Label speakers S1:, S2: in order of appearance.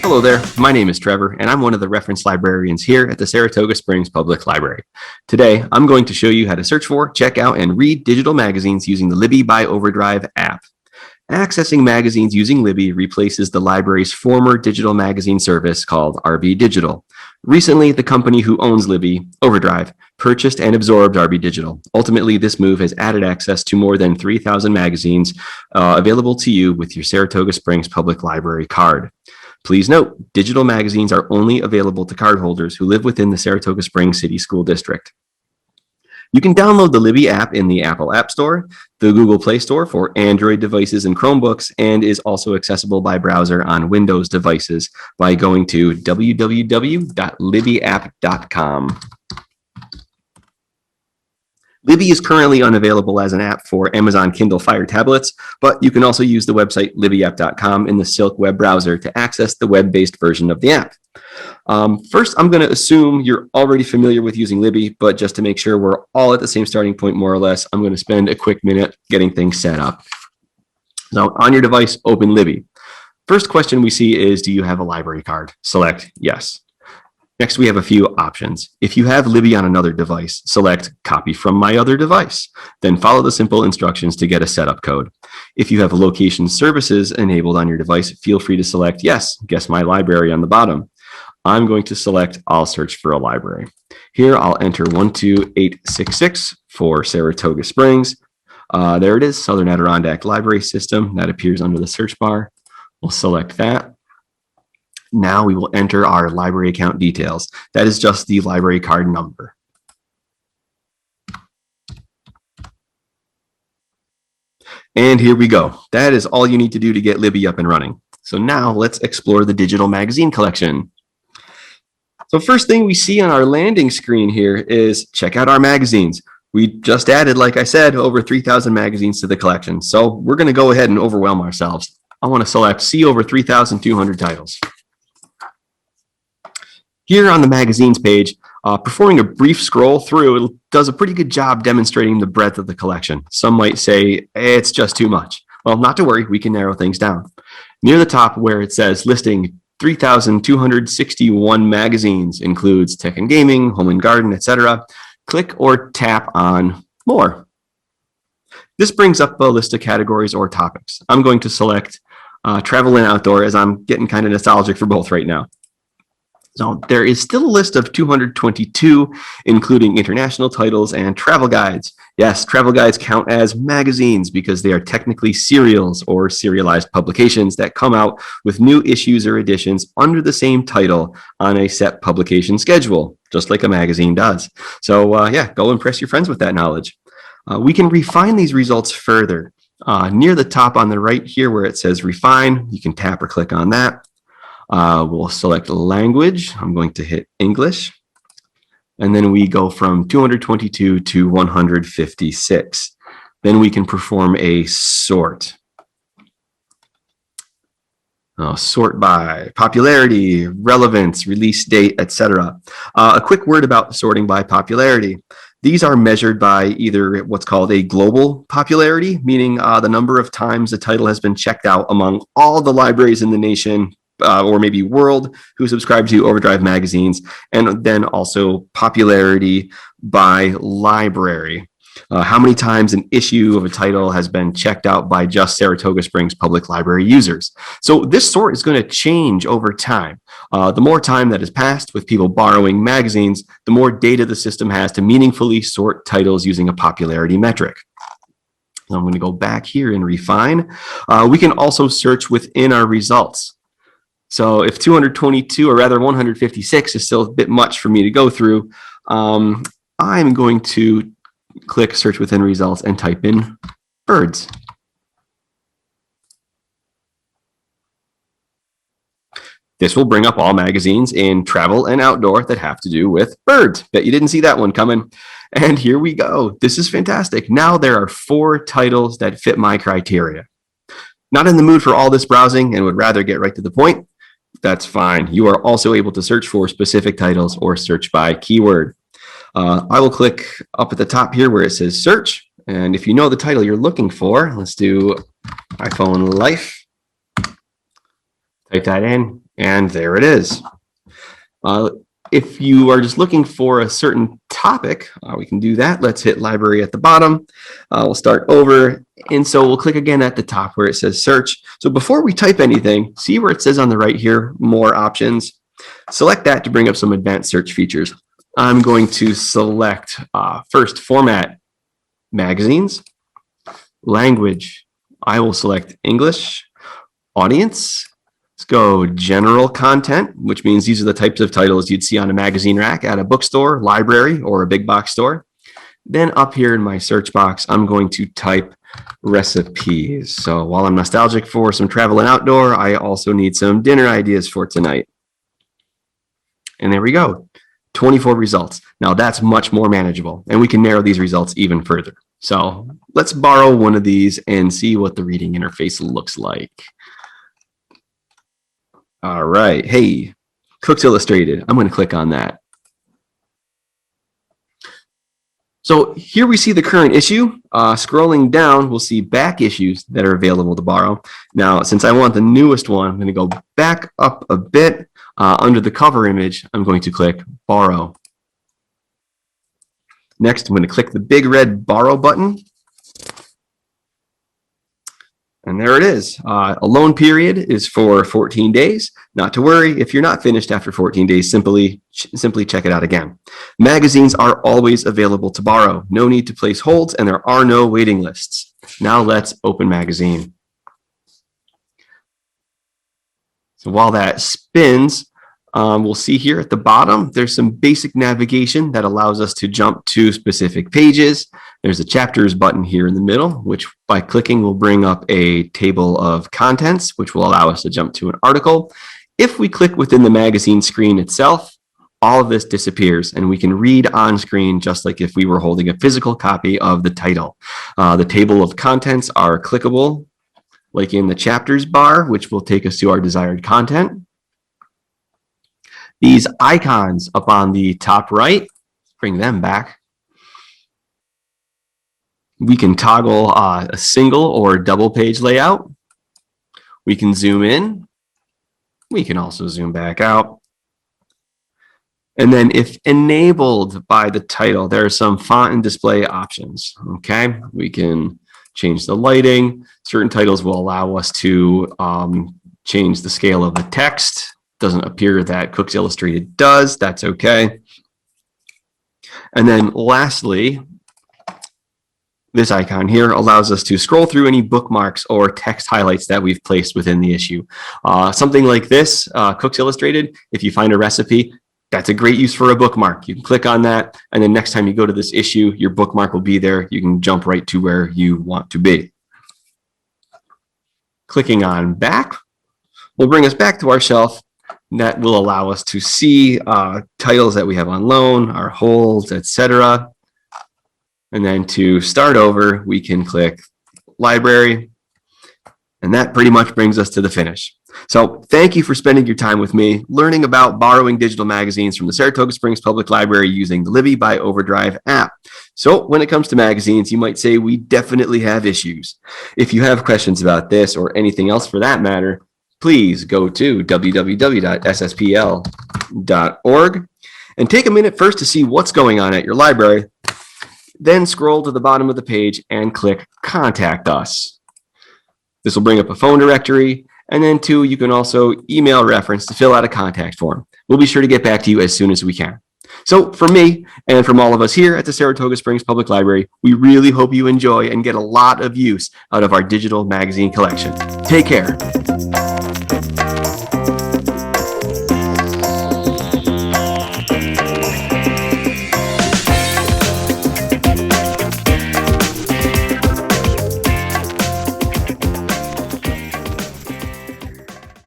S1: Hello there, my name is Trevor, and I'm one of the reference librarians here at the Saratoga Springs Public Library. Today, I'm going to show you how to search for, check out, and read digital magazines using the Libby by Overdrive app. Accessing magazines using Libby replaces the library's former digital magazine service called RB Digital. Recently, the company who owns Libby, Overdrive, purchased and absorbed RB Digital. Ultimately, this move has added access to more than 3,000 magazines available to you with your Saratoga Springs Public Library card. Please note, digital magazines are only available to cardholders who live within the Saratoga Springs City School District. You can download the Libby app in the Apple App Store, the Google Play Store for Android devices and Chromebooks, and is also accessible by browser on Windows devices by going to www.libbyapp.com. Libby is currently unavailable as an app for Amazon Kindle Fire tablets, but you can also use the website libbyapp.com in the Silk web browser to access the web-based version of the app. First, I'm going to assume you're already familiar with using Libby, but just to make sure we're all at the same starting point, more or less, I'm going to spend a quick minute getting things set up. Now, on your device, open Libby. First question we see is, do you have a library card? Select yes. Next, we have a few options. If you have Libby on another device, select copy from my other device. Then follow the simple instructions to get a setup code. If you have location services enabled on your device, feel free to select yes, guess my library on the bottom. I'm going to select I'll search for a library. Here, I'll enter 12866 for Saratoga Springs. There it is, Southern Adirondack Library System. That appears under the search bar. We'll select that. Now we will enter our library account details. That is just the library card number. And here we go. That is all you need to do to get Libby up and running. So now let's explore the digital magazine collection. So first thing we see on our landing screen here is check out our magazines. We just added, like I said, over 3,000 magazines to the collection. So we're going to go ahead and overwhelm ourselves. I want to select see over 3,200 titles. Here on the magazines page, performing a brief scroll through, it does a pretty good job demonstrating the breadth of the collection. Some might say it's just too much. Well, not to worry, we can narrow things down. Near the top where it says listing 3,261 magazines includes tech and gaming, home and garden, etc. Click or tap on more. This brings up a list of categories or topics. I'm going to select travel and outdoor as I'm getting kind of nostalgic for both right now. So there is still a list of 222, including international titles and travel guides. Yes, travel guides count as magazines because they are technically serials or serialized publications that come out with new issues or editions under the same title on a set publication schedule, just like a magazine does. So yeah, go impress your friends with that knowledge. We can refine these results further. Near the top on the right here where it says refine, you can tap or click on that. We'll select language. I'm going to hit English. And then we go from 222 to 156. Then we can perform a sort. Sort by popularity, relevance, release date, etc. A quick word about sorting by popularity. These are measured by either what's called a global popularity, meaning the number of times a title has been checked out among all the libraries in the nation, or maybe world, who subscribe to Overdrive magazines, and then also popularity by library. How many times an issue of a title has been checked out by just Saratoga Springs Public Library users. So this sort is going to change over time. The more time that has passed with people borrowing magazines, the more data the system has to meaningfully sort titles using a popularity metric. I'm going to go back here and refine. We can also search within our results. So if 222, or rather 156, is still a bit much for me to go through, I'm going to click search within results and type in birds. This will bring up all magazines in travel and outdoor that have to do with birds. Bet you didn't see that one coming. And here we go. This is fantastic. Now there are 4 titles that fit my criteria. Not in the mood for all this browsing and would rather get right to the point? That's fine. You are also able to search for specific titles or search by keyword. I will click up at the top here where it says search. And if you know the title you're looking for, let's do iPhone Life. Type that in, and there it is. If you are just looking for a certain topic, we can do that. Let's hit library at the bottom. We'll start over. And so we'll click again at the top where it says search. So before we type anything, see where it says on the right here, more options. Select that to bring up some advanced search features. I'm going to select first format, magazines, language. I will select English, audience. Let's go general content, which means these are the types of titles you'd see on a magazine rack at a bookstore, library, or a big box store. Then up here in my search box, I'm going to type recipes. So while I'm nostalgic for some travel and outdoor, I also need some dinner ideas for tonight. And there we go, 24 results. Now that's much more manageable, and we can narrow these results even further. So let's borrow one of these and see what the reading interface looks like. All right, hey, Cook's Illustrated. I'm going to click on that. So here we see the current issue. Scrolling down, we'll see back issues that are available to borrow. Now, since I want the newest one, I'm going to go back up a bit. Under the cover image, I'm going to click borrow. Next, I'm going to click the big red borrow button. And there it is. A loan period is for 14 days. Not to worry, if you're not finished after 14 days, simply check it out again. Magazines are always available to borrow. No need to place holds, and there are no waiting lists. Now let's open magazine. So while that spins, we'll see here at the bottom, there's some basic navigation that allows us to jump to specific pages. There's a chapters button here in the middle, which by clicking will bring up a table of contents, which will allow us to jump to an article. If we click within the magazine screen itself, all of this disappears and we can read on screen just like if we were holding a physical copy of the title. The table of contents are clickable, like in the chapters bar, which will take us to our desired content. These icons up on the top right, bring them back. We can toggle a single or double page layout. We can zoom in. We can also zoom back out. And then if enabled by the title, there are some font and display options. Okay, we can change the lighting. Certain titles will allow us to change the scale of the text. Doesn't appear that Cook's Illustrated does. That's okay. And then lastly, this icon here allows us to scroll through any bookmarks or text highlights that we've placed within the issue. Something like this, Cook's Illustrated, if you find a recipe, that's a great use for a bookmark. You can click on that, and then next time you go to this issue, your bookmark will be there. You can jump right to where you want to be. Clicking on back will bring us back to our shelf. That will allow us to see titles that we have on loan, our holds, etc. And then to start over, we can click library, and that pretty much brings us to the finish. So thank you for spending your time with me, learning about borrowing digital magazines from the Saratoga Springs Public Library using the Libby by Overdrive app. So when it comes to magazines, you might say we definitely have issues. If you have questions about this or anything else for that matter, please go to www.sspl.org and take a minute first to see what's going on at your library. Then scroll to the bottom of the page and click Contact Us. This will bring up a phone directory, and then you can also email reference to fill out a contact form. We'll be sure to get back to you as soon as we can. So from me and from all of us here at the Saratoga Springs Public Library, we really hope you enjoy and get a lot of use out of our digital magazine collection. Take care.